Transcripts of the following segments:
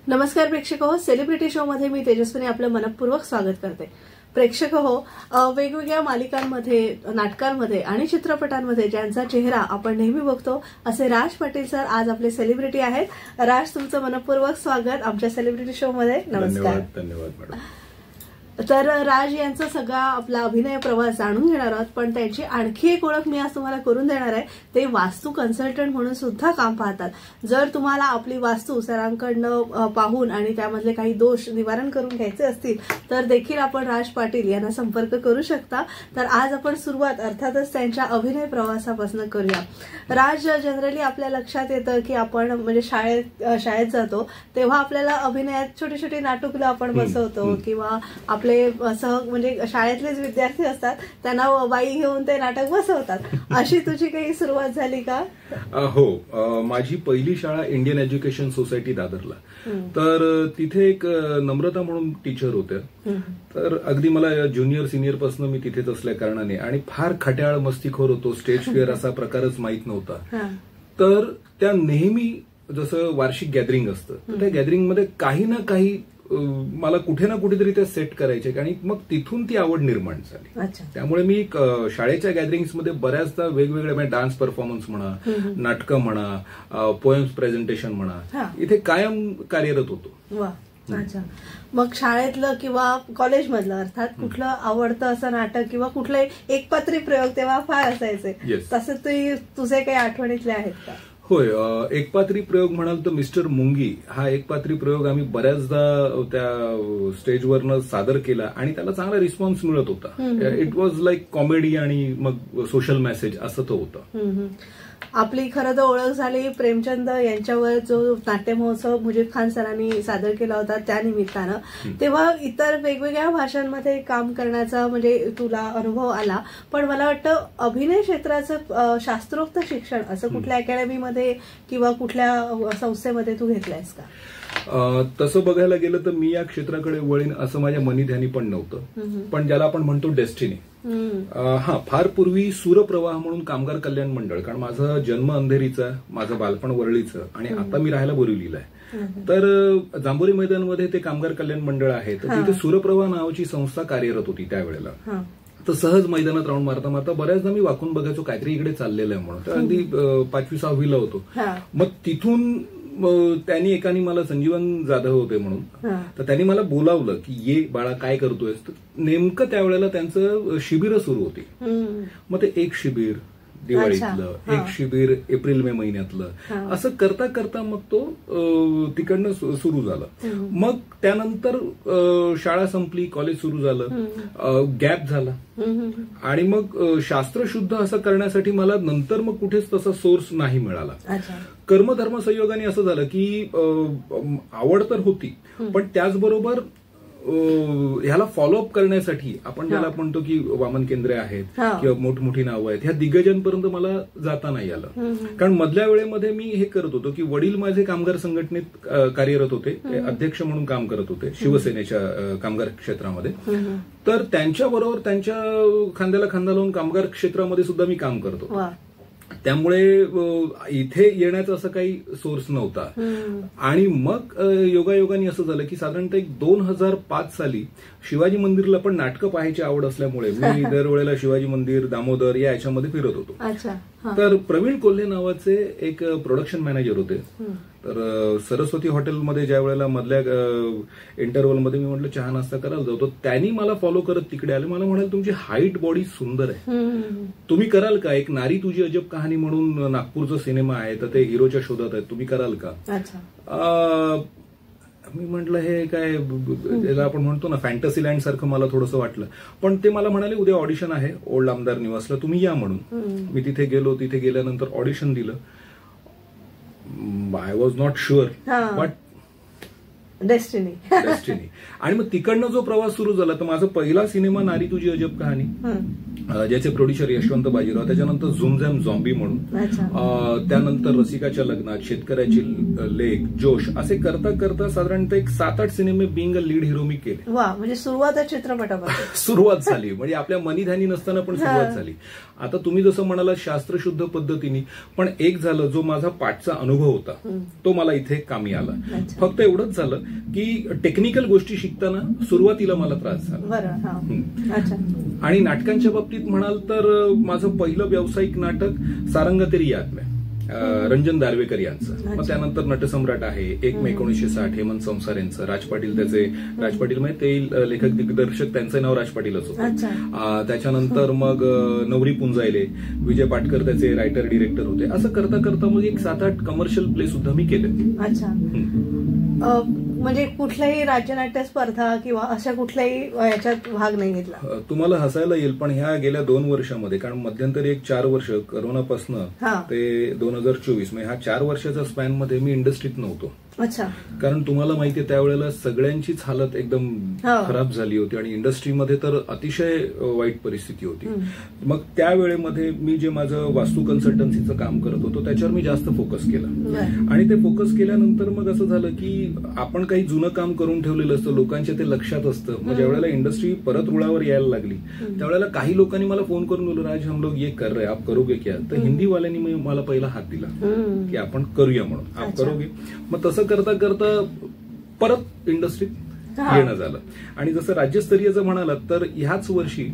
नमस्कार प्रेक्षक हो, सेलिब्रिटी शो मध्ये मी तेजस्विनी आपलं मनपूर्वक स्वागत करते. प्रेक्षक हो, वेगवेगळ्या मालिकांमध्ये, नाटकांमध्ये आणि चित्रपटांमध्ये ज्यांचा चेहरा आपण नेहमी बघतो असे राज पाटील सर आज आपले सेलिब्रिटी आहेत. राज, तुमचं मनपूर्वक स्वागत आमच्या सेलिब्रिटी शो मध्ये. नमस्कार. धन्यवाद मॅडम. तर राज यांचा सगळा आपला अभिनय प्रवास जाणून घेणार आहोत, पण त्यांची आणखी एक ओळख मी आज तुम्हाला करून देणार आहे. ते वास्तू कन्सल्टंट म्हणून सुद्धा काम पाहतात. जर तुम्हाला आपली वास्तू सरांकडनं पाहून आणि त्यामधले काही दोष निवारण करून घ्यायचे असतील तर देखील आपण राज पाटील यांना संपर्क करू शकता. तर आज आपण सुरुवात अर्थातच त्यांच्या अभिनय प्रवासापासून करूया. राज, जनरली आपल्या लक्षात येतं की आपण म्हणजे शाळेत जातो तेव्हा आपल्याला अभिनयात छोटी छोटी नाटुकलं आपण बसवतो किंवा आपले असं म्हणजे शाळेतलेच विद्यार्थी असतात त्यांना बाई घेऊन ते नाटक बसवतात. अशी तुझी काही सुरुवात झाली का? हो, माझी पहिली शाळा इंडियन एज्युकेशन सोसायटी दादरला. तर तिथे एक नम्रता म्हणून टीचर होत्या. तर अगदी मला ज्युनियर सिनियर पासून मी तिथेच असल्या कारणाने आणि फार खट्याळ मस्तीखोर होतो. स्टेज फिअर असा प्रकारच माहित नव्हता. तर त्या नेहमी जसं वार्षिक गॅदरिंग असतं त्या गॅदरिंगमध्ये काही ना काही मला कुठे ना कुठेतरी ते सेट करायचे आणि मग तिथून ती आवड निर्माण झाली. त्यामुळे मी शाळेच्या गॅदरिंग्समध्ये बऱ्याचदा वेगवेगळ्या डान्स परफॉर्मन्स म्हणा, नाटकं म्हणा, पोएम्स प्रेझेंटेशन म्हणा, इथे कायम कार्यरत होतो. अच्छा, मग शाळेतलं किंवा कॉलेजमधलं अर्थात कुठलं आवडतं असं नाटक किंवा कुठले एकपात्री प्रयोग तेव्हा फार असायचे, तसं तुझे काही आठवणीतले आहेत का? होय, एकपात्री प्रयोग म्हणाल तर मिस्टर मुंगी हा एकपात्री प्रयोग आम्ही बऱ्याचदा त्या स्टेजवरनं सादर केला आणि त्याला चांगला रिस्पॉन्स मिळत होता. इट वॉज लाईक कॉमेडी आणि मग सोशल मेसेज असं तो होतं. आपली खरं तर ओळख झाली प्रेमचंद यांच्यावर जो नाट्य महोत्सव मुजीब खान सरांनी सादर केला होता त्या निमित्तानं. तेव्हा इतर वेगवेगळ्या भाषांमध्ये काम करण्याचा म्हणजे तुला अनुभव आला, पण मला वाटतं अभिनय क्षेत्राचं शास्त्रोक्त शिक्षण असं कुठल्या अकॅडमीमध्ये किंवा कुठल्या संस्थेमध्ये तू घेतलंयस का? तसं बघायला गेलं तर मी या क्षेत्राकडे वळीन असं माझ्या मनी ध्यानी पण नव्हतं. पण ज्याला आपण म्हणतो डेस्टिनी, फार पूर्वी सूरप्रवाह म्हणून कामगार कल्याण मंडळ, कारण माझा जन्म अंधेरीचा, माझं बालपण वरळीचं आणि आता मी राहायला बोरिवलीला आहे. तर जांभोरी मैदानमध्ये ते कामगार कल्याण मंडळ आहे. तर तिथे सूरप्रवाह नावाची संस्था कार्यरत होती त्यावेळेला. तर सहज मैदानात राऊंड मारता मारता बऱ्याचदा मी वाकून बघायचो काहीतरी इकडे चाललेलं आहे म्हणून. तर अगदी 5वी-6वीला होतो. मग तिथून त्यांनी एकाने मला संजीवन जाधव होते म्हणून, तर त्यांनी मला बोलावलं की ये बाळा काय करतोयस. तर नेमकं त्यावेळेला त्यांचं शिबिर सुरू होती. मग ते एक शिबिर दिवाळीतलं, एक शिबिर एप्रिल मे महिन्यातलं, असं करता करता मग तो तिकडनं सुरू झालं. मग त्यानंतर शाळा संपली, कॉलेज सुरू झालं, गॅप झाला आणि मग शास्त्रशुद्ध असं करण्यासाठी मला नंतर मग कुठेच तसा सोर्स नाही मिळाला. कर्मधर्म संयोगाने असं झालं की आवड तर होती, पण त्याचबरोबर ह्याला फॉलोअप करण्यासाठी आपण ज्याला म्हणतो की वामन केंद्रे आहेत किंवा मोठमोठी नावं आहेत, ह्या दिग्गजांपर्यंत मला जाता नाही आलं. कारण मधल्या वेळेमध्ये मी हे करत होतो की वडील माझे कामगार संघटनेत कार्यरत होते, अध्यक्ष म्हणून काम करत होते शिवसेनेच्या कामगार क्षेत्रामध्ये. तर त्यांच्याबरोबर त्यांच्या खांद्याला खांदा लावून कामगार क्षेत्रामध्ये सुद्धा मी काम करत होतो. त्यामुळे इथे येण्याचा असं काही सोर्स नव्हता. आणि मग योगायोगाने असं झालं की साधारणतः 2005 साली शिवाजी मंदिरला पण नाटकं पाहायची आवड असल्यामुळे मी दरवेळेला शिवाजी मंदिर, दामोदर या याच्यामध्ये फिरत होतो. तर प्रवीण कोल्हे नावाचे एक प्रोडक्शन मॅनेजर होते. तर सरस्वती हॉटेलमध्ये ज्या वेळेला मधल्या इंटरव्हलमध्ये मी म्हटलं चहा नाश्ता करायला जाऊ, तर त्यांनी मला फॉलो करत तिकडे आले. मला म्हणाले तुमची हाईट बॉडी सुंदर आहे, तुम्ही कराल का? एक नारी तुझी अजब कहाणी म्हणून नागपूरचा सिनेमा आहे, तर ते हिरोच्या शोधात आहेत, तुम्ही कराल का? मी म्हटलं हे काय ज्याला आपण म्हणतो ना फॅन्टसी लँड सारखं मला थोडंसं वाटलं. पण ते मला म्हणाले उद्या ऑडिशन आहे ओल्ड आमदार निवासला, तुम्ही या म्हणून. मी तिथे गेलो. तिथे गेल्यानंतर ऑडिशन दिलं. I was not sure, but destiny. आणि मग तिकडनं जो प्रवास सुरू झाला, तर माझा पहिला सिनेमा नारी तुझी अजब कहाणी ज्याचे प्रोड्युसर यशवंत बाजीराव, त्याच्यानंतर झुमझॅम झॉम्बी म्हणून, त्यानंतर रसिकाच्या लग्नात, शेतकऱ्याची लेक, जोश, असे करता करता साधारणतः एक 7-8 सिनेमे बिंग अ लीड हिरो मी केले. वा, म्हणजे सुरुवात चित्रपटापासून सुरुवात झाली, म्हणजे आपल्या मनीधानी नसताना पण सुरुवात झाली. आता तुम्ही जसं म्हणाला शास्त्रशुद्ध पद्धतीने, पण एक झालं, जो माझा पाठचा अनुभव होता तो मला इथे कामी आला. फक्त एवढंच झालं की टेक्निकल गोष्टी शिकताना सुरुवातीला मला त्रास झाला. आणि नाटकांच्या बाबतीत म्हणाल तर माझं पहिलं व्यावसायिक नाटक सारंग तेरी याद में, रंजन दार्वेकर यांचं. मग त्यानंतर नटसम्राट आहे, 1 मे 1960, हेमंत संसार यांचं, राज पाटील, त्याचे राज पाटील म्हणजे ते लेखक दिग्दर्शक, त्यांचं नाव राज पाटीलच होतं. त्याच्यानंतर मग नवरी पुंजायले, विजय पाटकर त्याचे रायटर डिरेक्टर होते. असं करता करता मग एक 7-8 कमर्शियल प्ले सुद्धा मी केले. अच्छा, म्हणजे कुठल्याही राज्यनाट्य स्पर्धा किंवा अशा कुठल्याही याच्यात भाग नाही घेतला? तुम्हाला हसायला येईल, पण ह्या गेल्या 2 वर्षामध्ये, कारण मध्यंतरी एक 4 वर्ष करोनापासून ते 2024, ह्या 4 वर्षाच्या स्पॅन मध्ये मी इंडस्ट्रीत नव्हतो. अच्छा. कारण तुम्हाला माहितीये त्यावेळेला सगळ्यांचीच हालत एकदम खराब झाली होती आणि इंडस्ट्रीमध्ये तर अतिशय वाईट परिस्थिती होती. मग त्यावेळेमध्ये मी जे माझं वास्तू कन्सल्टन्सीचं काम करत होतो त्याच्यावर मी जास्त फोकस केला. आणि ते फोकस केल्यानंतर मग असं झालं की आपण काही जुनं काम करून ठेवलेलं असतं, लोकांच्या ते लक्षात असतं. मग ज्यावेळेला इंडस्ट्री परत रुळावर यायला लागली त्यावेळेला काही लोकांनी मला फोन करून बोललो, राज हम लोग ये कर रहे, आप करोगे क्या? तर हिंदीवाल्यांनी मला पहिला हात दिला की आपण करूया म्हणून, आप करोगे? मग तसं करता करता परत इंडस्ट्रीत येणं झालं. आणि जसं राज्यस्तरीय जर म्हणालात तर ह्याच वर्षी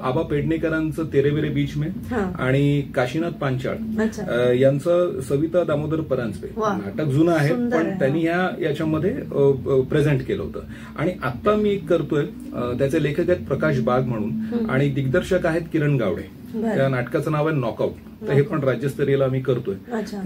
आबा पेडणेकरांचं तेरे मेरे बीच में आणि काशीनाथ पांचाळ यांचं सविता दामोदर परांजपे नाटक जुनं आहे, पण त्यांनी याच्यामध्ये प्रेझेंट केलं होतं. आणि आता मी एक करतोय, त्याचे लेखक आहेत प्रकाश बाग म्हणून आणि दिग्दर्शक आहेत किरण गावडे. त्या नाटकाचं नाव आहे नॉकआउट. तर हे पण राज्यस्तरीयला आम्ही करतोय.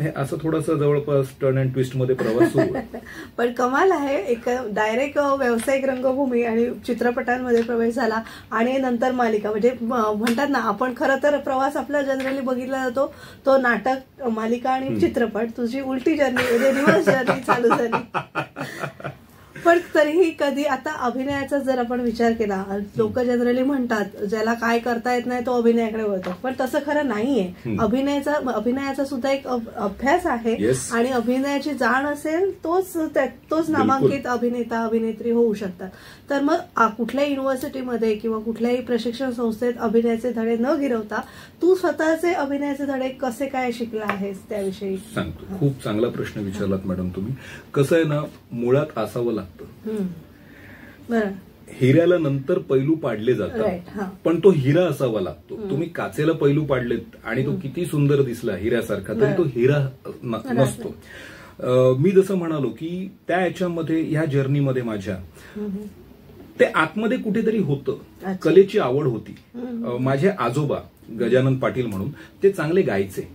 हे असं थोडंसं जवळपास टर्न अँड ट्विस्ट मध्ये प्रवास सुरू आहे. पण कमाल आहे, एक डायरेक्ट व्यावसायिक रंगभूमी आणि चित्रपटांमध्ये प्रवेश झाला आणि नंतर मालिका. म्हणजे म्हणतात ना, आपण खरं तर प्रवास आपला जनरली बघितला जातो तो नाटक, मालिका आणि चित्रपट. तुझी उलटी जर्नी म्हणजे रिव्हर्स जर्नी चालू झाली. पण तरीही कधी आता अभिनयाचा जर आपण विचार केला, लोक जनरली म्हणतात ज्याला काय करता येत नाही तो अभिनयाकडे वळतो, पण तसं खरं नाहीये. अभिनयाचा सुद्धा एक अभ्यास आहे आणि अभिनयाची जाण असेल तोच नामांकित अभिनेता अभिनेत्री होऊ शकतात. तर मग कुठल्याही युनिव्हर्सिटीमध्ये किंवा कुठल्याही प्रशिक्षण संस्थेत अभिनयाचे धडे न गिरवता तू स्वतःचे अभिनयाचे धडे कसे काय शिकला आहेस त्याविषयी सांगतो. खूप चांगला प्रश्न विचारलात मॅडम तुम्ही. कसं आहे ना, मुळात असावं लागतं. बरं, हिऱ्याला नंतर पैलू पाडले जातात, पण तो हिरा असावा लागतो. तुम्ही काचेला पैलू पाडलेत आणि तो किती सुंदर दिसला हिऱ्यासारखा, तरी तो हिरा नसतो. मी जसं म्हणालो की त्या याच्यामध्ये, ह्या जर्नीमध्ये माझ्या ते आतमध्ये कुठेतरी होतं, कलेची आवड होती. माझे आजोबा गजानन पाटील म्हणून ते चांगले गायचे.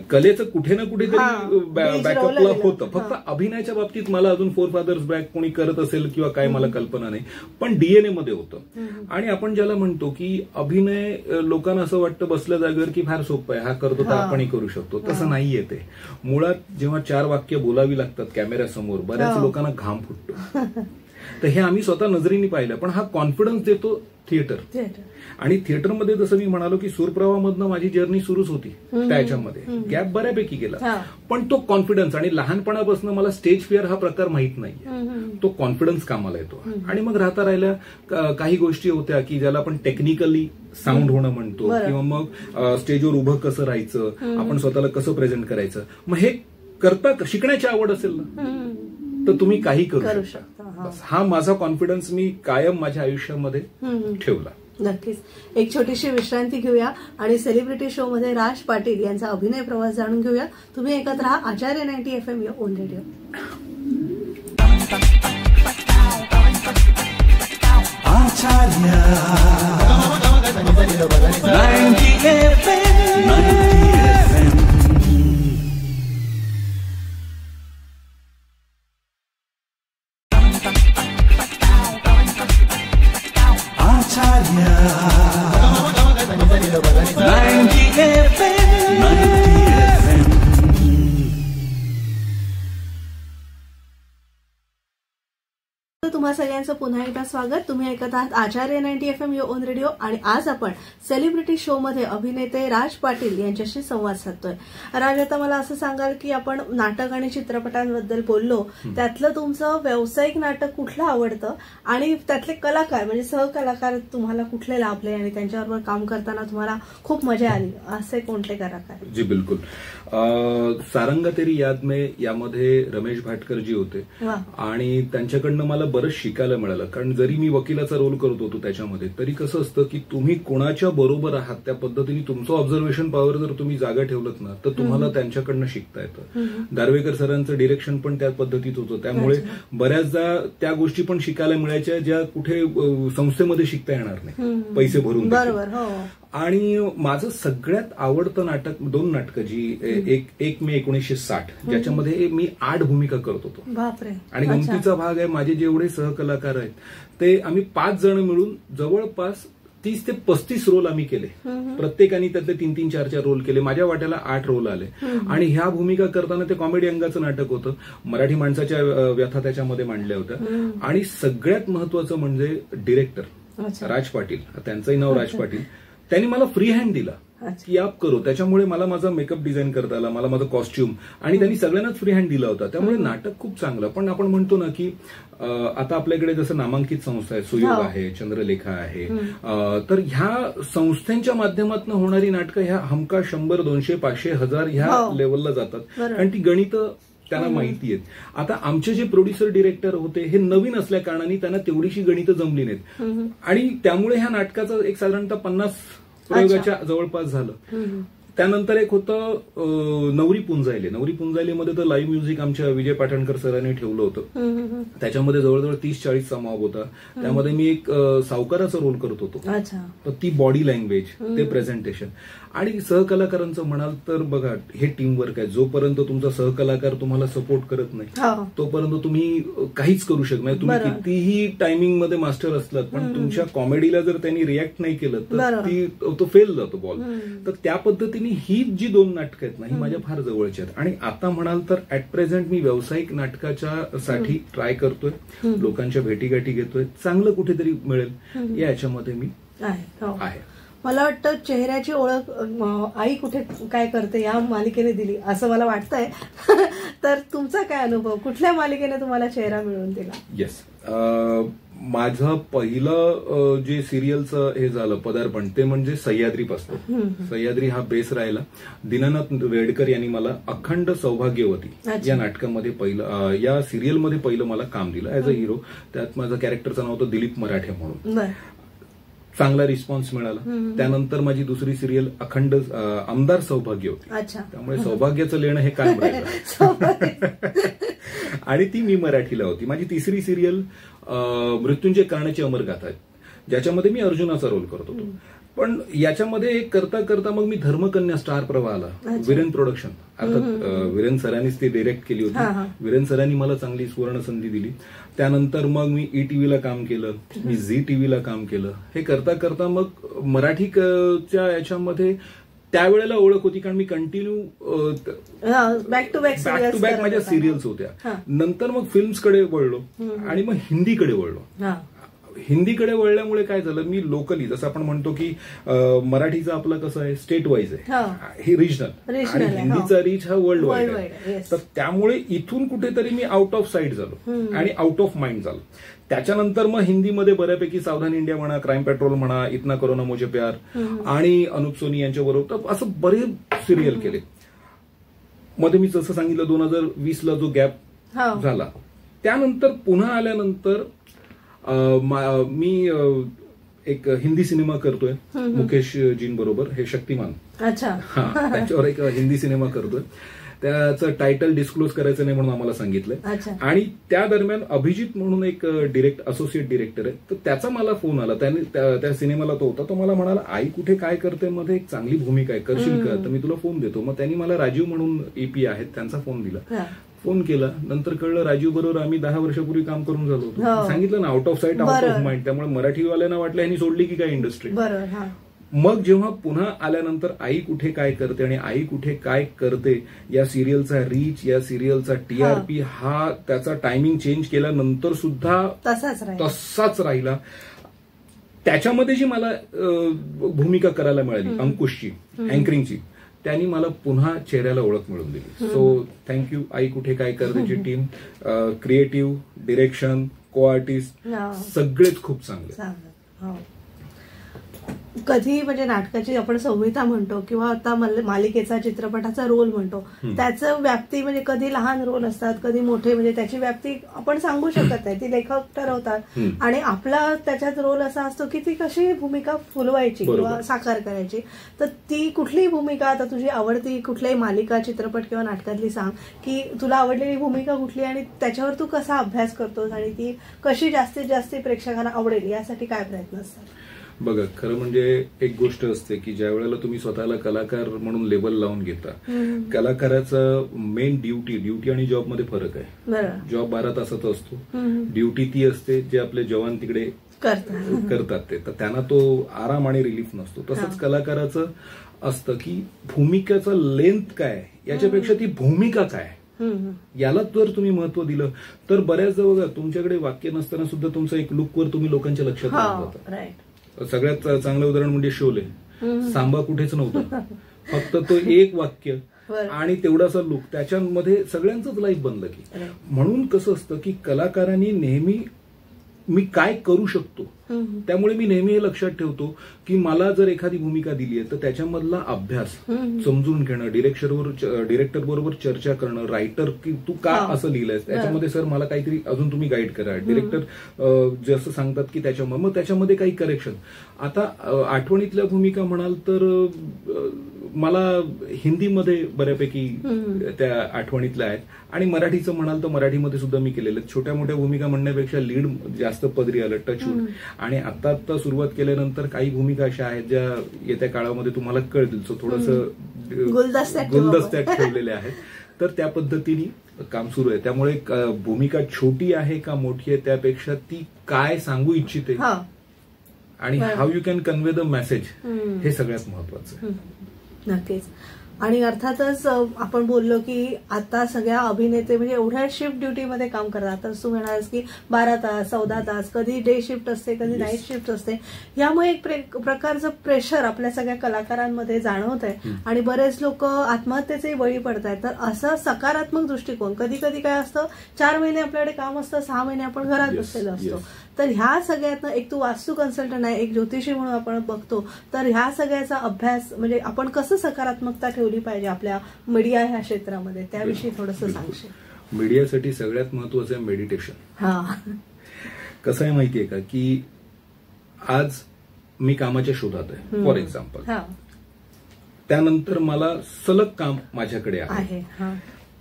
कलेचं कुठे ना कुठेतरी बॅकअपला होतं. फक्त अभिनयाच्या बाबतीत मला अजून 4 फादर्स बॅक कोणी करत असेल किंवा काय मला कल्पना नाही, पण डीएनए मध्ये होतं. आणि आपण ज्याला म्हणतो की अभिनय, लोकांना असं वाटतं बसल्या जागेवर की फार सोपं आहे, हा करतो तर आपणही करू शकतो. तसं नाहीये ते. मुळात जेव्हा 4 वाक्य बोलावी लागतात कॅमेऱ्यासमोर, बऱ्याच लोकांना घाम फुटतो. तर हे आम्ही स्वतः नजरेने पाहिलं. पण हा कॉन्फिडन्स देतो थिएटर. आणि थिएटरमध्ये जसं मी म्हणालो की सूरप्रवाहामधनं माझी जर्नी सुरूच होती. त्याच्यामध्ये गॅप बऱ्यापैकी गेला, पण तो कॉन्फिडन्स, आणि लहानपणापासून मला स्टेज फिअर हा प्रकार माहित नाही, तो कॉन्फिडन्स कामाला येतो. आणि मग राहिल्या काही गोष्टी होत्या की ज्याला आपण टेक्निकली साऊंड होणं म्हणतो, किंवा मग स्टेजवर उभं कसं राहायचं, आपण स्वतःला कसं प्रेझेंट करायचं. मग हे करता शिकण्याची आवड असेल ना तर तुम्ही काही करू शकता. हा माझा कॉन्फिडन्स मी कायम माझ्या आयुष्यामध्ये ठेवला. नक्कीच. एक छोटीशी विश्रांती घेऊया आणि सेलिब्रिटी शो मध्ये राज पाटील यांचा अभिनय प्रवास जाणून घेऊया. तुम्ही ऐकत राहा आचार्य 90 FM या ओन रेडिओ. तुम्हा सगळ्यांचं पुन्हा एकदा स्वागत. तुम्ही ऐकत आहात आचार्य 90 FM यो ऑन रेडिओ आणि आज आपण सेलिब्रिटी शो मध्ये अभिनेते राज पाटील यांच्याशी संवाद साधतोय. राज, आता मला असं सांगाल की आपण नाटक आणि चित्रपटांबद्दल बोललो, त्यातलं तुमचं व्यावसायिक नाटक कुठलं आवडतं आणि त्यातले कलाकार म्हणजे सहकलाकार तुम्हाला कुठले लाभले आणि त्यांच्याबरोबर काम करताना तुम्हाला खूप मजा आली असे कोणते कलाकार? जी बिलकुल. सारंगा तेरी याद में यामध्ये रमेश भाटकरजी होते आणि त्यांच्याकडनं मला बरंच शिकायला मिळालं. कारण जरी मी वकिलाचा रोल करत होतो त्याच्यामध्ये, तरी कसं असतं की तुम्ही कोणाच्या बरोबर आहात त्या पद्धतीने तुमचं ऑब्झर्वेशन पॉवर जर तुम्ही जागा ठेवलं ना तर तुम्हाला त्यांच्याकडनं शिकता येतं. दारवेकर सरांचं डिरेक्शन पण त्या पद्धतीत होतं, त्यामुळे बऱ्याचदा त्या गोष्टी पण शिकायला मिळायच्या ज्या कुठे संस्थेमध्ये शिकता येणार नाही पैसे भरून. बरोबर. आणि माझं सगळ्यात आवडतं नाटक 2 नाटकं जी एक मे 1960 ज्याच्यामध्ये मी 8 भूमिका करत होतो. बापरे. आणि गमतीचा भाग आहे, माझे जेवढे सहकलाकार आहेत ते आम्ही 5 जण मिळून जवळपास 30 ते 35 रोल आम्ही केले. प्रत्येकाने त्यातले 3-3, 4-4 रोल केले. माझ्या वाट्याला 8 रोल आले. आणि ह्या भूमिका करताना ते कॉमेडी अंगाचं नाटक होतं. मराठी माणसाच्या व्यथा त्याच्यामध्ये मांडल्या होत्या. आणि सगळ्यात महत्वाचं म्हणजे डिरेक्टर राज पाटील, त्यांचंही नाव राज पाटील, त्यांनी मला फ्री हँड दिला की आप करो. त्याच्यामुळे मला माझा मेकअप डिझाईन करता आला, मला माझं कॉस्ट्युम, आणि त्यांनी सगळ्यांनाच फ्री हँड दिला होता. त्यामुळे नाटक खूप चांगलं. पण आपण म्हणतो ना की आता आपल्याकडे जसं नामांकित संस्था आहे, सुयोग आहे, चंद्रलेखा आहे, तर ह्या संस्थांच्या माध्यमातून होणारी नाटकं ह्या हमका 100, 200, 500, 1000 ह्या लेवलला जातात. कारण ती गणितं त्यांना माहिती आहेत. आता आमचे जे प्रोड्युसर डिरेक्टर होते हे नवीन असल्या कारणाने त्यांना तेवढीशी गणितं जमली नाहीत आणि त्यामुळे ह्या नाटकाचं एक साधारणतः 50 प्रयोगाच्या जवळपास झालं. त्यानंतर एक होतं नवरी पुंजायले. नवरी पुंजायलेमध्ये तर लाईव्ह म्युझिक आमच्या विजय पाटणकर सरांनी ठेवलं होतं. त्याच्यामध्ये जवळजवळ 30-40 चा मॉब होता. त्यामध्ये मी एक सावकाराचा रोल करत होतो. तर ती बॉडी लँग्वेज, ते प्रेझेंटेशन. आणि सहकलाकारांचं म्हणाल तर बघा, हे टीमवर्क आहे. जोपर्यंत तुमचा सहकलाकार तुम्हाला सपोर्ट करत नाही तोपर्यंत तुम्ही काहीच करू शकत नाही. तुम्ही कितीही टायमिंग मध्ये मास्टर असलात पण तुमच्या कॉमेडीला जर त्यांनी रिॲक्ट नाही केलं तर तो फेल जातो बॉल. तर त्या पद्धतीने ही जी 2 नाटकं आहेत ना ही माझ्या फार जवळची आहेत. आणि आता म्हणाल तर ऍट प्रेझेंट मी व्यावसायिक नाटकाच्या साठी ट्राय करतोय, लोकांच्या भेटीगाठी घेतोय, चांगलं कुठेतरी मिळेल याच्यामध्ये मी आहे. मला वाटतं चेहऱ्याची ओळख आई कुठे काय करते या मालिकेने दिली असं मला वाटतंय. तर तुमचा काय अनुभव, कुठल्या मालिकेने तुम्हाला चेहरा मिळवून दिला? येस, माझं पहिलं जे सिरियलचं हे झालं पदार्पण ते म्हणजे सह्याद्रीपासून. सह्याद्री हा बेस राहिला. दीनानाथ रेडकर यांनी मला अखंड सौभाग्यवती या नाटकामध्ये पहिलं, या सिरियलमध्ये पहिलं मला काम दिलं ऍज अ हिरो. त्यात माझं कॅरेक्टरचं नाव होतं दिलीप मराठे म्हणून. चांगला रिस्पॉन्स मिळाला. त्यानंतर माझी दुसरी सिरियल अखंड आमदार सौभाग्य होती. त्यामुळे सौभाग्याचं लेणं हे कायम राहिलं. आणि ती मी मराठीला होती. माझी तिसरी सिरियल मृत्युंजय कर्णाची अमरगाथा, ज्याच्यामध्ये मी अर्जुनाचा रोल करत होतो. पण याच्यामध्ये करता करता मग मी धर्मकन्या स्टार प्रवाहाला वीरेन प्रोडक्शन, अर्थात वीरेन सरांनीच ती डिरेक्ट केली होती. वीरेन सरांनी मला चांगली सुवर्ण संधी दिली. त्यानंतर मग मी ईटीव्हीला काम केलं, मी झी टीव्हीला काम केलं. हे करता करता मग मराठीच्या याच्यामध्ये त्यावेळेला ओळख होती कारण मी कंटिन्यू बॅक टू बॅक माझ्या सिरियल्स होत्या. नंतर मग फिल्म्सकडे वळलो आणि मग हिंदीकडे वळलो. हिंदीकडे वळल्यामुळे काय झालं, मी लोकली जसं आपण म्हणतो की मराठीचं आपलं कसं आहे स्टेट वाईज आहे, हे रिजनल, आणि हिंदीचा रीच हा वर्ल्ड वाईड आहे. तर त्यामुळे इथून कुठेतरी मी आउट ऑफ साईट झालो आणि आउट ऑफ माइंड झालो. त्याच्यानंतर मग हिंदीमध्ये बऱ्यापैकी सावधान इंडिया म्हणा, क्राईम पेट्रोल म्हणा, इतना करो ना मुझे प्यार आणि अनुप सोनी यांच्या बरोबर असं बरेच सिरियल केले. मध्ये मी जसं सांगितलं 2020ला जो गॅप झाला, त्यानंतर पुन्हा आल्यानंतर मी एक हिंदी सिनेमा करतोय मुकेश जींबरोबर, हे शक्तिमान. त्याच्यावर एक हिंदी सिनेमा करतोय. त्याचं टायटल डिस्क्लोज करायचं नाही म्हणून आम्हाला सांगितलंय. आणि त्या दरम्यान अभिजित म्हणून एक असोसिएट डिरेक्टर आहे, तर त्याचा मला फोन आला. त्याने त्या सिनेमाला तो होता, तो मला म्हणाला आई कुठे काय करते, मध्ये एक चांगली भूमिका आहे, करशील का? तर मी तुला फोन देतो. मग त्यांनी मला राजीव म्हणून ईपी आहेत त्यांचा फोन दिला. फोन केला, नंतर कळलं राजीव बरोबर आम्ही 10 वर्षापूर्वी काम करून झालो होतो. सांगितलं ना out of site out of mind. त्यामुळे मराठीवाल्यांना वाटलं यांनी सोडली की काय इंडस्ट्री. मग जेव्हा पुन्हा आल्यानंतर आई कुठे काय करते आणि आई कुठे काय करते या सिरियलचा रीच, या सिरियलचा TRP हा त्याचा टायमिंग चेंज केल्यानंतर सुद्धा तसाच राहिला. त्याच्यामध्ये जी मला भूमिका करायला मिळाली अंकुशची, अँकरिंगची, त्यांनी मला पुन्हा चेहऱ्याला ओळख मिळवून दिली. सो थँक्यू आई कुठे काय करतेची टीम. क्रिएटिव्ह, डिरेक्शन, को आर्टिस्ट सगळेच खूप चांगले. कधी म्हणजे नाटकाची आपण संहिता म्हणतो किंवा आता मालिकेचा, चित्रपटाचा रोल म्हणतो, त्याचं व्याप्ती म्हणजे कधी लहान रोल असतात, कधी मोठे, म्हणजे त्याची व्याप्ती आपण सांगू शकत नाही, ती लेखक ठरवतात. आणि आपला त्याच्यात रोल असा असतो की ती कशी भूमिका फुलवायची किंवा साकार करायची. तर ती कुठलीही भूमिका, आता तुझी आवडती कुठल्याही मालिका, चित्रपट किंवा नाटकातली सांग की तुला आवडलेली भूमिका कुठली आणि त्याच्यावर तू कसा अभ्यास करतोस आणि ती कशी जास्तीत जास्त प्रेक्षकांना आवडेल यासाठी काय प्रयत्न असतात? बघा, खरं म्हणजे एक गोष्ट असते की ज्या वेळेला तुम्ही स्वतःला कलाकार म्हणून लेबल लावून घेता, कलाकाराचं मेन ड्युटी आणि जॉबमध्ये फरक आहे. जॉब 12 तासाचा असतो, ड्युटी ती असते जे आपले जवान तिकडे करतात ते, तर त्यांना तो आराम आणि रिलीफ नसतो. तसंच कलाकाराचं असतं की भूमिकेचा लेंथ काय याच्यापेक्षा ती भूमिका काय याला जर तुम्ही महत्व दिलं तर बऱ्याचदा बघा तुमच्याकडे वाक्य नसताना सुद्धा तुमचं एक लुकवर तुम्ही लोकांच्या लक्षात राहता. सगळ्यात चांगलं उदाहरण म्हणजे शोले. सांबा कुठेच नव्हता, फक्त तो एक वाक्य आणि तेवढासा लुक, त्याच्यामध्ये सगळ्यांचंच लाईफ बनलं की. म्हणून कसं असतं की कलाकारांनी नेहमी मी काय करू शकतो, त्यामुळे मी नेहमी हे लक्षात ठेवतो की मला जर एखादी भूमिका दिली आहे तर त्याच्यामधला अभ्यास समजून घेणं, डिरेक्टर बरोबर चर्चा करणं, रायटर की तू का असं लिहिलंयस, त्याच्यामध्ये सर मला काहीतरी अजून तुम्ही गाईड करा, डिरेक्टर जसं सांगतात की त्याच्यामुळे मग त्याच्यामध्ये काही करेक्शन. आता आठवणीतल्या भूमिका म्हणाल तर मला हिंदीमध्ये बऱ्यापैकी त्या आठवणीतल्या आहेत आणि मराठीचं म्हणाल तर मराठीमध्ये सुद्धा मी केलेलं. छोट्या मोठ्या भूमिका म्हणण्यापेक्षा लीड जास्त पदरी आलं, टचवूड. आणि आता सुरुवात केल्यानंतर काही भूमिका अशा आहेत ज्या येत्या काळामध्ये तुम्हाला कळतील. सो थोडंसं गुलदस्त्यात ठेवलेल्या आहेत. तर त्या पद्धतीने काम सुरू आहे. त्यामुळे भूमिका छोटी आहे का मोठी आहे त्यापेक्षा ती काय सांगू इच्छिते आणि how you can convey the message हे सगळ्यात महत्वाचं आहे. नक्कीच. आणि अर्थातच आपण बोललो की आता सगळ्या अभिनेते म्हणजे एवढ्या शिफ्ट ड्युटीमध्ये काम करतात. तर तू म्हणालास की 12 तास 14 तास, कधी डे शिफ्ट असते, कधी नाईट शिफ्ट असते. यामुळे एक प्रकारचं प्रेशर आपल्या सगळ्या कलाकारांमध्ये जाणवत आहे आणि बरेच लोक आत्महत्येचे बळी पडत आहेत. तर असं सकारात्मक दृष्टिकोन, कधी कधी काय असतं 4 महिने आपल्याकडे काम असतं, 6 महिने आपण घरात बसलेलो असतो. तर ह्या सगळ्यातनं एक तू वास्तू कन्सल्टंट आहे, एक ज्योतिषी म्हणून आपण बघतो, तर ह्या सगळ्याचा अभ्यास म्हणजे आपण कसं सकारात्मकता ठेवली पाहिजे आपल्या मीडिया ह्या क्षेत्रामध्ये, त्याविषयी थोडंसं सांगशील? मीडियासाठी सगळ्यात महत्वाचं आहे मेडिटेशन. कसं आहे माहितीये का की आज मी कामाच्या शोधात आहे फॉर एक्झाम्पल, त्यानंतर मला सलग काम माझ्याकडे आहे.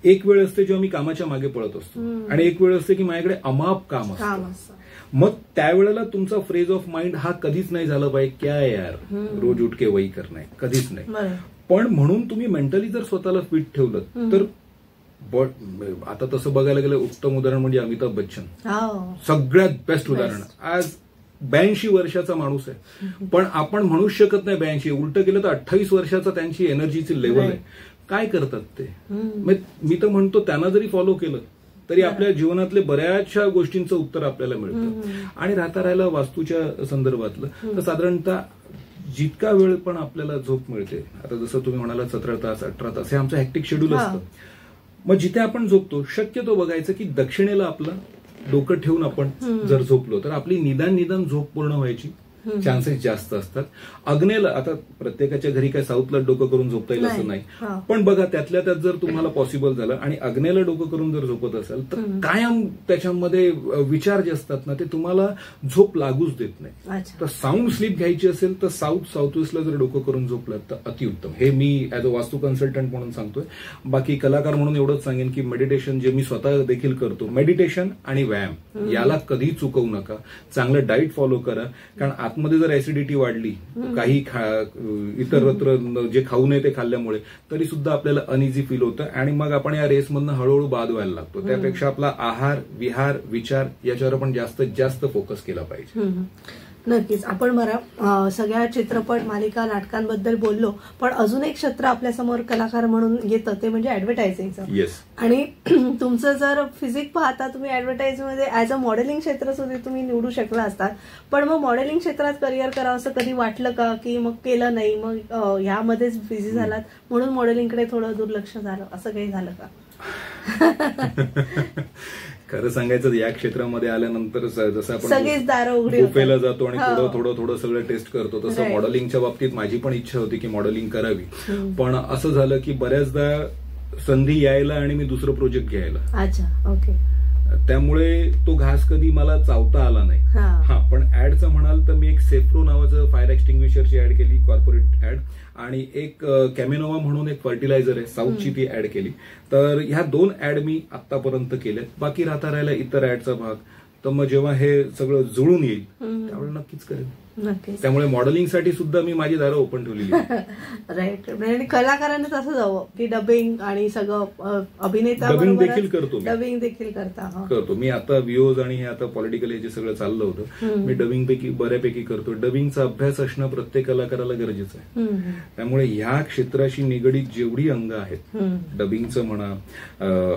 एक वेळ असते जेव्हा मी कामाच्या मागे पळत असतो आणि एक वेळ असते की माझ्याकडे अमाप काम असतं. मग त्यावेळेला तुमचा फ्रेज ऑफ माइंड हा कधीच नाही झाला पाहिजे क्या यार रोज उठ के वही करणार, कधीच नाही. पण म्हणून तुम्ही मेंटली जर स्वतःला फिट ठेवलं तर आता तसं बघायला गेलं उत्तम उदाहरण म्हणजे अमिताभ बच्चन. सगळ्यात बेस्ट उदाहरण. आज 82 वर्षाचा माणूस आहे पण आपण म्हणूच शकत नाही 82, उलट केलं तर 28 वर्षाचा त्यांची एनर्जीची लेवल आहे. काय करतात ते? मी तर म्हणतो त्यांना जरी फॉलो केलं तरी आपल्या जीवनातले बऱ्याचशा गोष्टींचं उत्तर आपल्याला मिळतं. आणि राहायला वास्तूच्या संदर्भातलं तर साधारणतः जितका वेळ पण आपल्याला झोप मिळते, आता जसं तुम्ही म्हणाला 17 तास 18 तास हे आमचं हॅक्टिक शेड्यूल असतं. मग जिथे आपण झोपतो शक्यतो बघायचं की दक्षिणेला आपलं डोकं ठेवून आपण जर झोपलो तर आपली निदान झोप पूर्ण व्हायची चान्सेस जास्त असतात. आग्नेयला आता प्रत्येकाच्या घरी काय साऊथला डोकं करून झोपता येईल असं नाही, पण बघा त्यातल्या त्यात जर तुम्हाला पॉसिबल झालं आणि आग्नेयला डोकं करून जर झोपत असाल तर कायम त्याच्यामध्ये विचार जे असतात ना ते तुम्हाला झोप लागूच देत नाही. तर साऊंड स्लीप घ्यायची असेल तर साऊथ ईस्टला जर डोकं करून झोपलं तर अतिउत्तम. हे मी ऍज अ वास्तू कन्सल्टंट म्हणून सांगतोय. बाकी कलाकार म्हणून एवढंच सांगेन की मेडिटेशन जे मी स्वतः देखील करतो, मेडिटेशन आणि व्यायाम याला कधी चुकवू नका. चांगलं डाईट फॉलो करा, कारण आतमध्ये जर ऍसिडिटी वाढली काही इतरत्र जे खाऊ नये ते खाल्ल्यामुळे तरी सुद्धा आपल्याला अनइझी फील होतं आणि मग आपण या रेसमधनं हळूहळू बाद व्हायला लागतो. त्यापेक्षा आपला आहार, विहार, विचार याच्यावर आपण जास्तीत जास्त फोकस केला पाहिजे. नक्कीच. आपण सगळ्या चित्रपट, मालिका, नाटकांबद्दल बोललो, पण अजून एक क्षेत्र आपल्यासमोर कलाकार म्हणून येतं ते म्हणजे ऍडव्हर्टायझिंगचं. आणि तुमचं जर फिजिक पाहता तुम्ही ऍडव्हर्टायझिंग मध्ये ऍज अ मॉडेलिंग क्षेत्र सुद्धा तुम्ही निवडू शकला असतात, पण मग मॉडेलिंग क्षेत्रात करिअर करावं असं कधी वाटलं का, की मग केलं नाही, मग ह्यामध्येच बिझी झालात म्हणून मॉडेलिंगकडे थोडं दुर्लक्ष झालं, असं काही झालं का? खरं सांगायचं या क्षेत्रामध्ये आल्यानंतर जसं आपण सगळीच दारं उघडी बुफेला जातो आणि थोडं सगळं टेस्ट करतो, तसं मॉडेलिंगच्या बाबतीत माझी पण इच्छा होती की मॉडेलिंग करावी. पण असं झालं की बऱ्याचदा संधी यायला आणि मी दुसरं प्रोजेक्ट घ्यायला. अच्छा, ओके. त्यामुळे तो घास कधी मला चावता आला नाही. हा, पण ऍडचं म्हणाल तर मी एक सेफ्रो नावाचं फायर एक्सटिंग्विशरची ऍड केली, कॉर्पोरेट ऍड, आणि एक कॅमेनोवा म्हणून एक फर्टिलायझर आहे साऊथची, ती ऍड केली. तर ह्या 2 ऍड मी आतापर्यंत केल्यात. बाकी राहिला इतर ऍडचा भाग. तर मग जेव्हा हे सगळं जुळून येईल त्यावेळेला नक्कीच करेल. त्यामुळे मॉडेलिंगसाठी सुद्धा मी माझी दारं ओपन ठेवलेली. राईट. आणि कलाकारांना तसं जावं की डबिंग आणि सगळं अभिनेता डबिंग देखील करतो, डबिंग देखील करतो मी. आता व्हिओज आणि हे आता पॉलिटिकल हे जे सगळं चाललं होतं, मी डबिंग बऱ्यापैकी करतो. डबिंगचा अभ्यास असणं प्रत्येक कलाकाराला गरजेचं आहे. त्यामुळे ह्या क्षेत्राशी निगडीत जेवढी अंग आहेत, डबिंगचं म्हणा,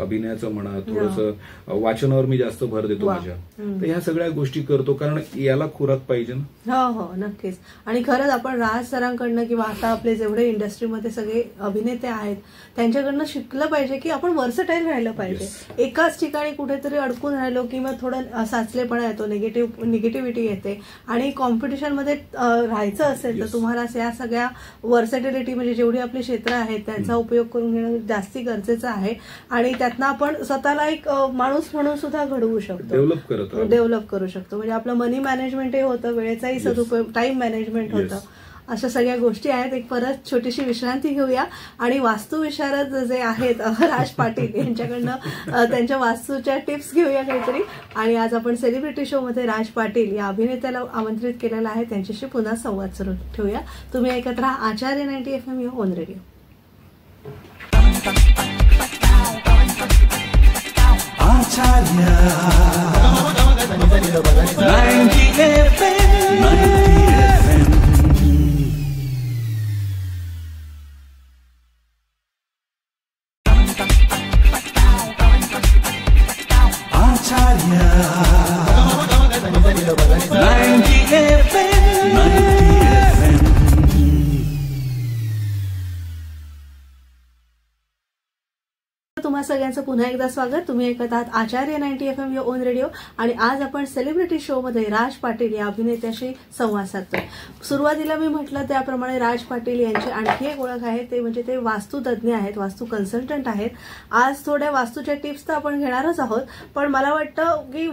अभिनयाचं म्हणा, थोडंसं वाचनावर मी जास्त भर देतो माझ्या, तर ह्या सगळ्या गोष्टी करतो, कारण याला खुराक पाहिजे ना. हो, नक्कीच. आणि खरंच आपण राज सरांकडनं किंवा आता आपले जेवढे इंडस्ट्रीमध्ये सगळे अभिनेते आहेत त्यांच्याकडनं शिकलं पाहिजे की आपण वर्सटाईल राहिलं पाहिजे. एकाच ठिकाणी कुठेतरी अडकून राहिलो की मग थोडं साचलेपणा येतो, निगेटिव्हिटी येते. आणि कॉम्पिटिशनमध्ये राहायचं असेल तर तुम्हाला या सगळ्या वर्सॅटिलिटी म्हणजे जेवढी आपली क्षेत्र आहेत त्यांचा उपयोग करून घेणं जास्ती गरजेचं आहे. आणि त्यातनं आपण स्वतःला एक माणूस म्हणून सुद्धा घडवू शकतो, डेव्हलप करू शकतो. म्हणजे आपलं मनी मॅनेजमेंटही होतं, वेळेचाही सदुपयोग, टाइम मॅनेजमेंट होतं. अशा सगळ्या गोष्टी आहेत. एक परत छोटीशी विश्रांती घेऊया आणि वास्तुविशारद जे आहेत राज पाटील यांच्याकडनं त्यांच्या वास्तूच्या टिप्स घेऊया काहीतरी. आणि आज आपण सेलिब्रिटी शो मध्ये राज पाटील या अभिनेत्याला आमंत्रित केलेला आहे, त्यांच्याशी पुन्हा संवाद सुरू ठेवूया. तुम्ही ऐकत राहा आचार्य 90 FM या ऑन रेडिओ. तुम्हा सगळ्यांचं पुन्हा एकदा स्वागत. तुम्ही ऐकत आहात आचार्य 90 FM या ऑन रेडिओ. आणि आज आपण सेलिब्रिटी शो मध्ये राज पाटील या अभिनेत्याशी संवाद साधतोय. सुरुवातीला मी म्हटलं त्याप्रमाणे राज पाटील यांची आणखी एक ओळख आहे, ते म्हणजे ते वास्तुतज्ञ आहेत, वास्तू कन्सल्टंट आहेत. आज थोड्या वास्तूच्या टिप्स तर आपण घेणारच आहोत, पण मला वाटतं की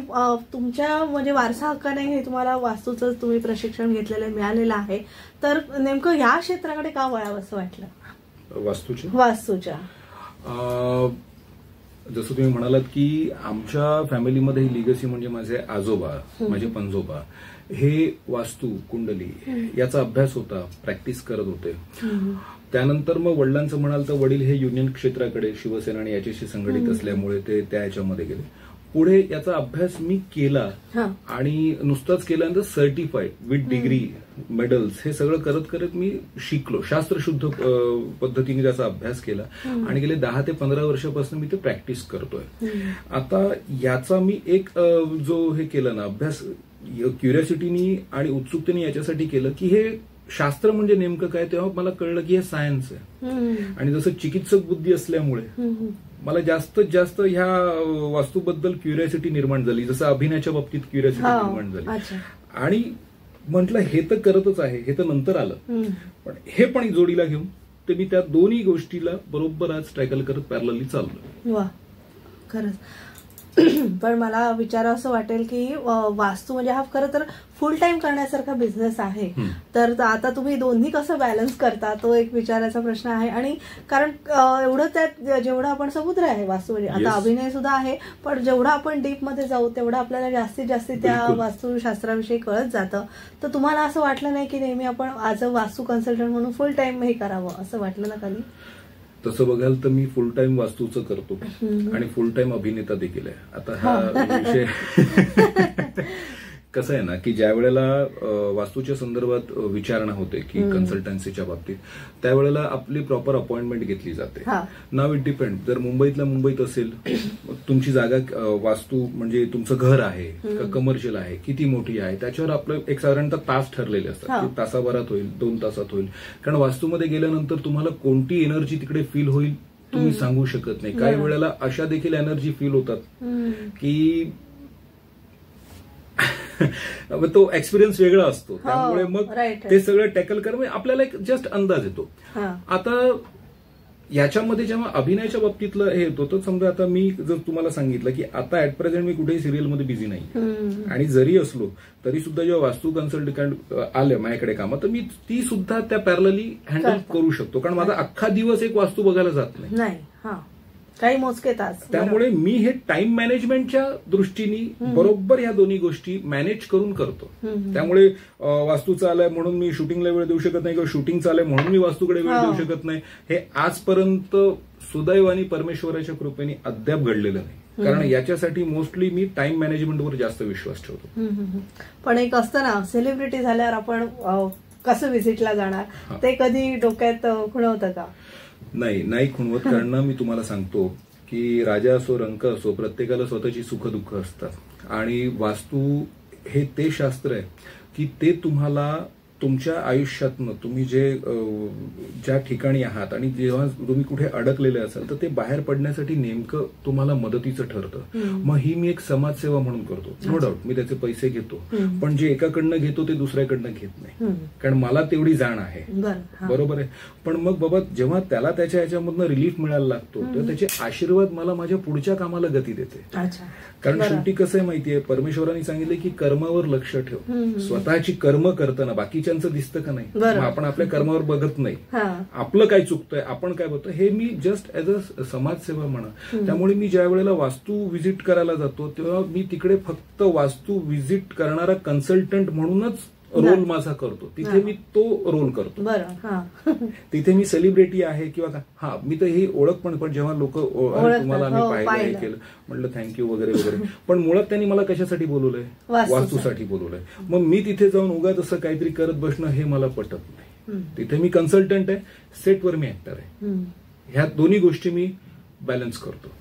तुमच्या म्हणजे वारसा हक्काने हे तुम्हाला वास्तूचं तुम्ही प्रशिक्षण घेतलेलं मिळालेलं आहे, तर नेमकं या क्षेत्राकडे का वळावं असं वाटलं? वास्तूच्या जसं तुम्ही म्हणालात की आमच्या फॅमिलीमध्ये लिगसी म्हणजे माझे आजोबा, माझे पणजोबा हे वास्तू, कुंडली याचा अभ्यास होता, प्रॅक्टिस करत होते. त्यानंतर मग वडिलांचं म्हणाल तर वडील हे युनियन क्षेत्राकडे, शिवसेना आणि याच्याशी संघटित असल्यामुळे ते त्या याच्यामध्ये गेले. पुढे याचा अभ्यास मी केला आणि नुसताच केल्यानंतर सर्टिफाईड विथ डिग्री, मेडल्स हे सगळं करत करत मी शिकलो. शास्त्रशुद्ध पद्धतीने त्याचा अभ्यास केला आणि गेले 10 ते 15 वर्षापासून मी ते प्रॅक्टिस करतोय. आता याचा मी एक जो हे केलं ना अभ्यास, क्युरिओसिटीनी आणि उत्सुकतेने याच्यासाठी केलं की हे शास्त्र म्हणजे नेमकं काय, तेव्हा मला कळलं की हे सायन्स आहे. आणि जसं चिकित्सक बुद्धी असल्यामुळे मला जास्तीत जास्त ह्या वास्तूबद्दल क्युरिओसिटी निर्माण झाली, जसं अभिनयाच्या बाबतीत क्युरिओसिटी निर्माण झाली. आणि म्हटलं हे तर करतच आहे, हे तर नंतर आलं, पण हे पण जोडीला घेऊन ते मी त्या दोन्ही गोष्टीला बरोबर आज टॅकल करत पॅरलली चाललो. वा, खरंच. पण मला विचारावं असं वाटेल की वास्तू म्हणजे हा खरं तर फुल टाइम करण्यासारखा बिझनेस आहे, तर आता तुम्ही दोन्ही कसं बॅलन्स करता तो एक विचाराचा प्रश्न आहे. आणि कारण एवढं त्यात जेवढं आपण समुद्र आहे वास्तू म्हणजे आता अभिनय सुद्धा आहे, पण जेवढं आपण डीप मध्ये जाऊ तेवढं आपल्याला जास्तीत जास्त त्या वास्तुशास्त्राविषयी कळत जातं. तर तुम्हाला असं वाटलं नाही की नेहमी आपण आज वास्तू कन्सल्टंट म्हणून फुल टाइम हे करावं, असं वाटलं ना कधी? तसं बघाल तर मी फुल टाइम वास्तूचं करतो आणि फुल टाइम अभिनेता देखील आहे. आता हा विषय कसं आहे ना की ज्या वेळेला वास्तूच्या संदर्भात विचारणा होते की कन्सल्टन्सीच्या बाबतीत, त्यावेळेला आपली प्रॉपर अपॉइंटमेंट घेतली जाते. Now it depend. जर मुंबईतल्या मुंबईत असेल, तुमची जागा वास्तू म्हणजे तुमचं घर आहे का कमर्शियल आहे, किती मोठी आहे, त्याच्यावर आपलं एक साधारणतः तास ठरलेले असतात. तासाभरात होईल, 2 तासात होईल. कारण वास्तूमध्ये गेल्यानंतर तुम्हाला कोणती एनर्जी तिकडे फील होईल तुम्ही सांगू शकत नाही. काही वेळेला अशा देखील एनर्जी फील होतात की तो एक्सपिरियन्स वेगळा असतो. त्यामुळे मग ते सगळं टॅकल करणं आपल्याला एक जस्ट अंदाज येतो. आता याच्यामध्ये जेव्हा अभिनयाच्या बाबतीतलं हे येतो, तर समजा आता मी जर तुम्हाला सांगितलं की आता ऍट प्रेझेंट मी कुठेही सिरियलमध्ये बिझी नाही, आणि जरी असलो तरी सुद्धा जेव्हा वास्तू कन्सल्टंट आले माझ्याकडे कामं, तर मी ती सुद्धा त्या पॅरलली हँडल करू शकतो. कारण माझा अख्खा दिवस एक वास्तू बघायला जात नाही, काही मोजके तास. त्यामुळे मी हे टाइम मॅनेजमेंटच्या दृष्टीने बरोबर ह्या दोन्ही गोष्टी मॅनेज करून करतो. त्यामुळे वास्तूचं आलंय म्हणून मी शूटिंगला वेळ देऊ शकत नाही, किंवा शूटिंगचं आलंय म्हणून मी वास्तूकडे वेळ देऊ शकत नाही, हे आजपर्यंत सुदैवाने परमेश्वराच्या कृपेने अद्याप घडलेलं नाही. कारण याच्यासाठी मोस्टली मी टाइम मॅनेजमेंटवर जास्त विश्वास ठेवतो. पण एक असतं ना, सेलिब्रिटी झाल्यावर आपण कसं व्हिजिटला जाणार, ते कधी डोक्यात खुणवतं का? नाही खुणवत. कारण मी तुम्हाला सांगतो की राजा असो रंक असो, प्रत्येकाला स्वतःची सुखदुःख असतात. आणि वास्तू हे ते शास्त्र आहे की ते तुम्हाला तुमच्या आयुष्यातनं तुम्ही ज्या ठिकाणी आहात आणि जेव्हा तुम्ही कुठे अडकलेले असाल तर ते बाहेर पडण्यासाठी नेमकं तुम्हाला मदतीचं ठरतं. मग ही मी एक समाजसेवा म्हणून करतो. नो डाऊट मी त्याचे पैसे घेतो, पण जे एकाकडनं घेतो ते दुसऱ्याकडनं घेत नाही, कारण मला तेवढी जाण आहे. बरोबर आहे. पण मग बाबा जेव्हा त्याला त्याच्या ह्याच्यामधनं रिलीफ मिळायला लागतो, तर त्याचे आशीर्वाद मला माझ्या पुढच्या कामाला गती देते. कारण शेवटी कसं आहे माहितीये, परमेश्वरांनी सांगितले की कर्मावर लक्ष ठेव. स्वतःची कर्म करताना बाकीच्यांचं दिसतं का नाही, आपण आपल्या कर्मावर बघत नाही, आपलं काय चुकतंय, आपण काय बघतो, हे मी जस्ट ऍज अ समाजसेवा म्हणा. त्यामुळे मी ज्या वेळेला वास्तू व्हिजिट करायला जातो तेव्हा मी तिकडे फक्त वास्तू व्हिजिट करणारा कन्सल्टंट म्हणूनच रोल माझा करतो. तिथे मी तो रोल करतो. तिथे मी सेलिब्रिटी आहे किंवा मी तर ही ओळख पण जेव्हा लोक तुम्हाला आम्ही पाहिलं केलं म्हटलं थँक्यू वगैरे वगैरे, पण मुळात त्यांनी मला कशासाठी बोलवलंय, वास्तूसाठी बोलवलंय. मग मी तिथे जाऊन उगाच असं काहीतरी करत बसणं हे मला पटत नाही. तिथे मी कन्सल्टंट आहे, सेटवर मी ऍक्टर आहे. ह्या दोन्ही गोष्टी मी बॅलन्स करतो.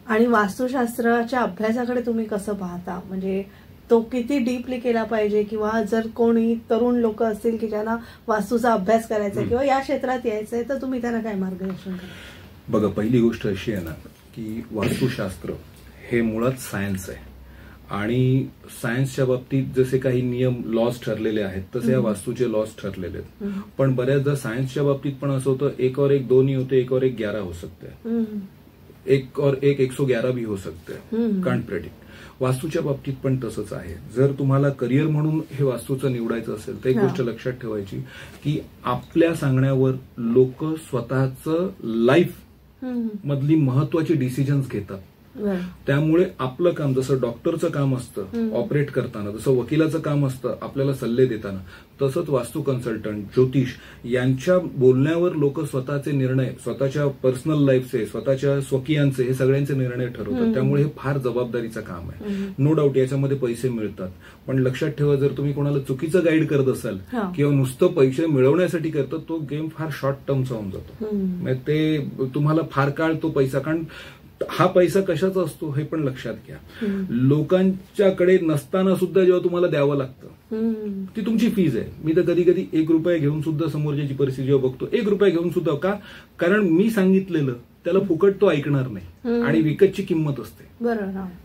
आणि वास्तुशास्त्राच्या अभ्यासाकडे तुम्ही कसं पाहता, म्हणजे तो किती डीपली केला पाहिजे, किंवा जर कोणी तरुण लोक असतील की ज्यांना वास्तूचा अभ्यास करायचा किंवा या क्षेत्रात यायचंय, तर तुम्ही त्यांना काय मार्गदर्शन करा? बघा, पहिली गोष्ट अशी आहे ना की वास्तुशास्त्र हे मुळात सायन्स आहे, आणि सायन्सच्या बाबतीत जसे काही नियम लॉज ठरलेले आहेत तसे या वास्तूचे लॉज ठरलेले आहेत. पण बऱ्याचदा सायन्सच्या बाबतीत पण असं होतं 1 और 1 2 नहीं होते, 1 और 1 11 हो सकते हैं, 1 और 1 111 भी हो सकते हैं. Can't predict. वास्तूच्या बाबतीत पण तसंच आहे. जर तुम्हाला करिअर म्हणून हे वास्तूचं निवडायचं असेल तर एक गोष्ट लक्षात ठेवायची की आपल्या सांगण्यावर लोक स्वतःचं लाईफ मधली महत्वाची डिसिजन्स घेतात. त्यामुळे आपलं काम जसं डॉक्टरचं काम असतं ऑपरेट करताना, जसं वकिलाचं काम असतं आपल्याला सल्ले देताना, तसंच वास्तू कन्सल्टंट, ज्योतिष यांच्या बोलण्यावर लोक स्वतःचे निर्णय, स्वतःच्या पर्सनल लाईफचे, स्वतःच्या स्वकीयांचे, हे सगळ्यांचे निर्णय ठरवतात. त्यामुळे हे फार जबाबदारीचं काम आहे. नो डाऊट याच्यामध्ये पैसे मिळतात, पण लक्षात ठेवा जर तुम्ही कोणाला चुकीचं गाईड करत असाल किंवा नुसतं पैसे मिळवण्यासाठी करतात, तो गेम फार शॉर्ट टर्मचा होऊन जातो. म्हणजे ते तुम्हाला फार काळ तो पैसा, कारण हा पैसा कशाचा असतो हे पण लक्षात घ्या. लोकांच्याकडे नसताना सुद्धा जेव्हा तुम्हाला द्यावं लागतं ती तुमची फीज आहे. मी तर कधी कधी 1 रुपया घेऊन सुद्धा समोरच्याची परिस्थिती जेव्हा बघतो, 1 रुपया घेऊन सुद्धा का, कारण मी सांगितलेलं त्याला फुकट तो ऐकणार नाही आणि विकतची किंमत असते.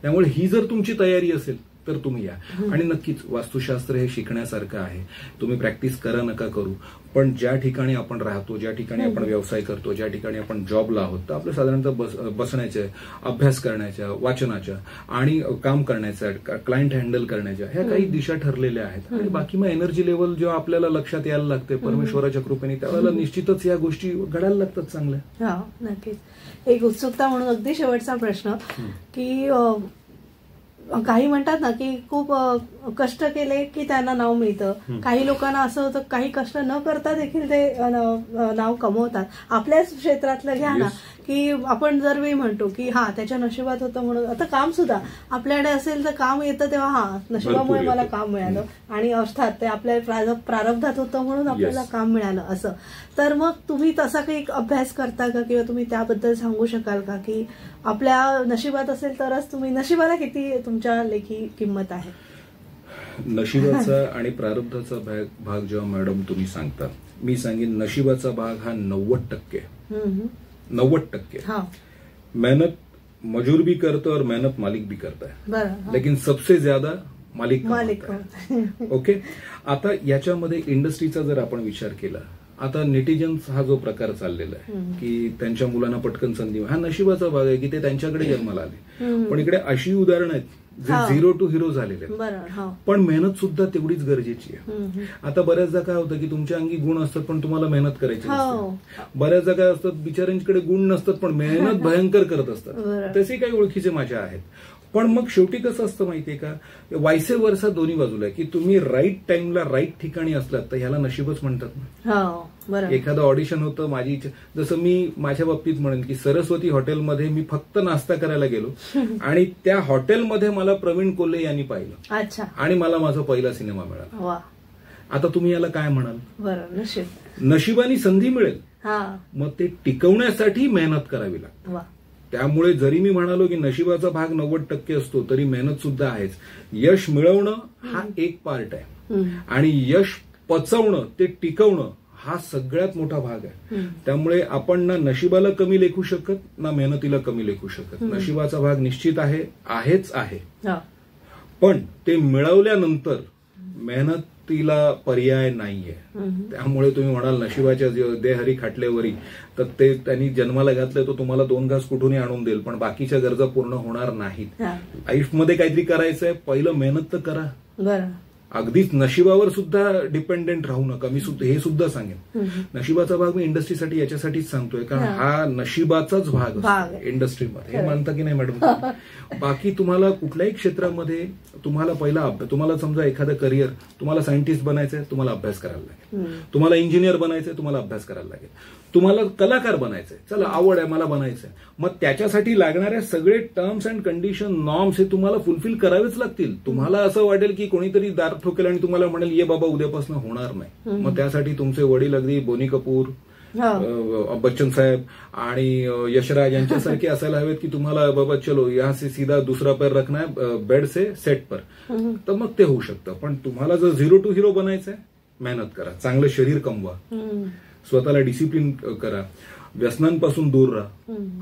त्यामुळे ही जर तुमची तयारी असेल तर तुम्ही या. आणि नक्कीच वास्तुशास्त्र हे शिकण्यासारखं आहे. तुम्ही प्रॅक्टिस करा नका करू, पण ज्या ठिकाणी आपण राहतो, ज्या ठिकाणी आपण व्यवसाय करतो, ज्या ठिकाणी आपण जॉबला आहोत, तर आपलं साधारणतः बसण्याच्या, अभ्यास करण्याच्या, वाचनाच्या आणि काम करण्याच्या, क्लायंट हँडल करण्याच्या ह्या काही दिशा ठरलेल्या आहेत. आणि बाकी मग एनर्जी लेवल जेव्हा आपल्याला लक्षात यायला लागते परमेश्वराच्या कृपेने, त्यावेळेला निश्चितच या गोष्टी घडायला लागतात चांगल्या. नक्कीच. एक उत्सुकता म्हणून अगदी शेवटचा प्रश्न की काही म्हणतात ना की खूप कष्ट केले की त्यांना नाव मिळतं, काही लोकांना असं होतं काही कष्ट न करता देखील ते नाव कमवतात. आपल्याच क्षेत्रातलं घ्या ना की आपण जर मी म्हणतो की हा त्याच्या नशिबात होतं म्हणून, आता काम सुद्धा आपल्याकडे असेल तर काम येतं तेव्हा हा नशिबामुळे मला काम मिळालं, आणि अर्थात ते आपल्या प्रारब्धात होतं म्हणून आपल्याला काम मिळालं असं. तर मग तुम्ही तसा काही अभ्यास करता का, किंवा तुम्ही त्याबद्दल सांगू शकाल का की आपल्या नशिबात असेल तरच तुम्ही, नशिबाला किती तुमच्या लेखी किंमत आहे? नशिबाचा आणि प्रारब्धाचा भाग जेव्हा मॅडम तुम्ही सांगता, मी सांगेन नशिबाचा भाग हा 90%. 90% मेहनत मजूर भी करता है और मेहनत मालिक भी करता है, लेकिन सबसे ज्यादा मालिक. ओके. आता याच्यामध्ये इंडस्ट्रीचा जर आपण विचार केला, आता नेटिजन्स हा जो प्रकार चाललेला आहे की त्यांच्या मुलांना पटकन संधी, हा नशिबाचा भाग आहे की ते त्यांच्याकडे जन्माला आले. पण इकडे अशी उदाहरणं आहेत जे 0 to hero झालेले आहेत, पण मेहनत सुद्धा तेवढीच गरजेची आहे. आता बऱ्याचदा काय होतं की तुमच्या अंगी गुण असतात पण तुम्हाला मेहनत करायची नसते. बऱ्याचदा काय असतात बिचाऱ्यांकडे गुण नसतात पण मेहनत भयंकर करत असतात. तसे काही ओळखीचे माझ्या आहेत. पण मग शेवटी कसं असतं माहितीये का, वायसे वर्षा दोन्ही बाजूला आहे की तुम्ही राईट टाइमला राईट ठिकाणी असलात तर ह्याला नशीबच म्हणतात ना. एखादं ऑडिशन होतं, माझी जसं मी माझ्या बाबतीत म्हणेन की सरस्वती हॉटेलमध्ये मी फक्त नाश्ता करायला गेलो आणि त्या हॉटेलमध्ये मला प्रवीण कोल्हे यांनी पाहिलं आणि मला माझा पहिला सिनेमा मिळाला. आता तुम्ही याला काय म्हणाल? नशिबानी संधी मिळेल, मग ते टिकवण्यासाठी मेहनत करावी लागते. त्यामुळे जरी मी म्हणालो की नशिबाचा भाग 90% असतो तरी मेहनत सुद्धा आहेच. यश मिळवणं हा एक पार्ट आहे आणि यश पचवणं, ते टिकवणं हा सगळ्यात मोठा भाग आहे. त्यामुळे आपण ना नशिबाला कमी लेखू शकत ना मेहनतीला कमी लेखू शकत. नशिबाचा भाग निश्चित आहेच आहे, पण ते मिळवल्यानंतर मेहनतीला पर्याय नाहीये. त्यामुळे तुम्ही म्हणाल नशिबाच्या देहरी खाटल्यावरी, तर ते त्यांनी जन्माला घातलंय तो तुम्हाला 2 घास कुठूनही आणून देईल पण बाकीच्या गरजा पूर्ण होणार नाहीत. लाईफमध्ये काहीतरी करायचंय, पहिलं मेहनत तर करा. अगदीच नशिबावर सुद्धा डिपेंडेंट राहू नका. मी सुद्धा हे सुद्धा सांगेन, नशिबाचा भाग मी इंडस्ट्रीसाठी याच्यासाठीच सांगतोय कारण हा नशिबाचाच भाग इंडस्ट्रीमध्ये. हे मानता की नाही मॅडम? बाकी तुम्हाला कुठल्याही क्षेत्रामध्ये तुम्हाला पहिला तुम्हाला समजा एखादं करिअर, तुम्हाला सायंटिस्ट बनायचंय, तुम्हाला अभ्यास करायला लागेल. तुम्हाला इंजिनियर बनायचंय, तुम्हाला अभ्यास करायला लागेल. तुम्हाला कलाकार बनायचंय, चला आवड आहे मला बनायचंय, मग त्याच्यासाठी लागणाऱ्या सगळे टर्म्स अँड कंडिशन, नॉर्म्स हे तुम्हाला फुलफिल करावेच लागतील. तुम्हाला असं वाटेल की कोणीतरी दार ठोकेल आणि तुम्हाला म्हणेल ये बाबा उद्यापासून होणार नाही, मग त्यासाठी तुमचे वडील अगदी बोनी कपूर, बच्चन साहेब आणि यशराज यांच्यासारखे असायला हवेत की तुम्हाला बाबा चलो यहाँ से सीधा दूसरा पैर रखना है बेड से सेट पर, तर मग ते होऊ शकतं. पण तुम्हाला जर 0 to hero बनायचंय, मेहनत करा, चांगलं शरीर कमवा, स्वतःला डिसिप्लिन करा, व्यसनांपासून दूर राहा,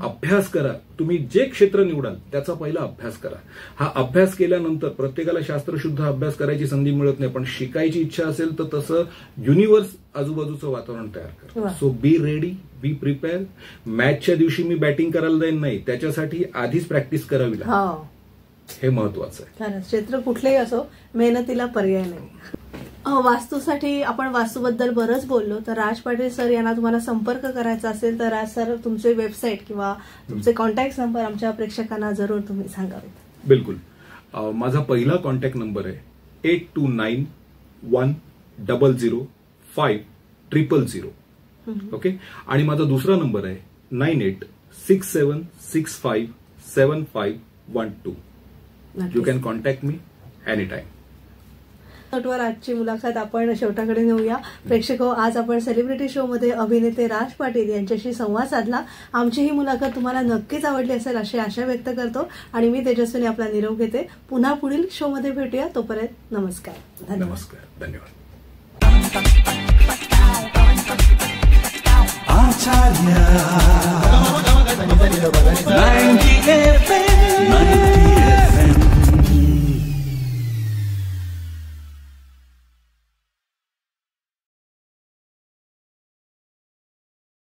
अभ्यास करा. तुम्ही जे क्षेत्र निवडाल त्याचा पहिला अभ्यास करा. हा अभ्यास केल्यानंतर प्रत्येकाला शास्त्रशुद्ध अभ्यास करायची संधी मिळत नाही, पण शिकायची इच्छा असेल तर तसं युनिव्हर्स आजूबाजूचं वातावरण तयार करा. So be ready, be prepare. मॅचच्या दिवशी मी बॅटिंग करायला जाईन नाही, त्याच्यासाठी आधीच प्रॅक्टिस करावी लागेल. हे महत्वाचं आहे. क्षेत्र कुठलेही असो, मेहनतीला पर्याय नाही. वास्तूसाठी आपण वास्तूबद्दल बरंच बोललो, तर राज पाटील सर यांना तुम्हाला संपर्क करायचा असेल तर राज सर तुमचे वेबसाईट किंवा तुमचे कॉन्टॅक्ट नंबर आमच्या प्रेक्षकांना जरूर तुम्ही सांगावेत. बिलकुल. माझा पहिला कॉन्टॅक्ट नंबर आहे 8291005000. ओके. आणि माझा दुसरा नंबर आहे 9867657512. You can contact me any time. आजची मुलाखत आपण शेवटाकडे नेऊया. प्रेक्षक, आज आपण सेलिब्रिटी शो मध्ये अभिनेते राज पाटील यांच्याशी संवाद साधला. आमची ही मुलाखत तुम्हाला नक्कीच आवडली असेल अशी आशा व्यक्त करतो आणि मी तेजस्विनी आपला निरोप घेते. पुन्हा पुढील शो मध्ये भेटूया. तोपर्यंत नमस्कार. धन्यवाद.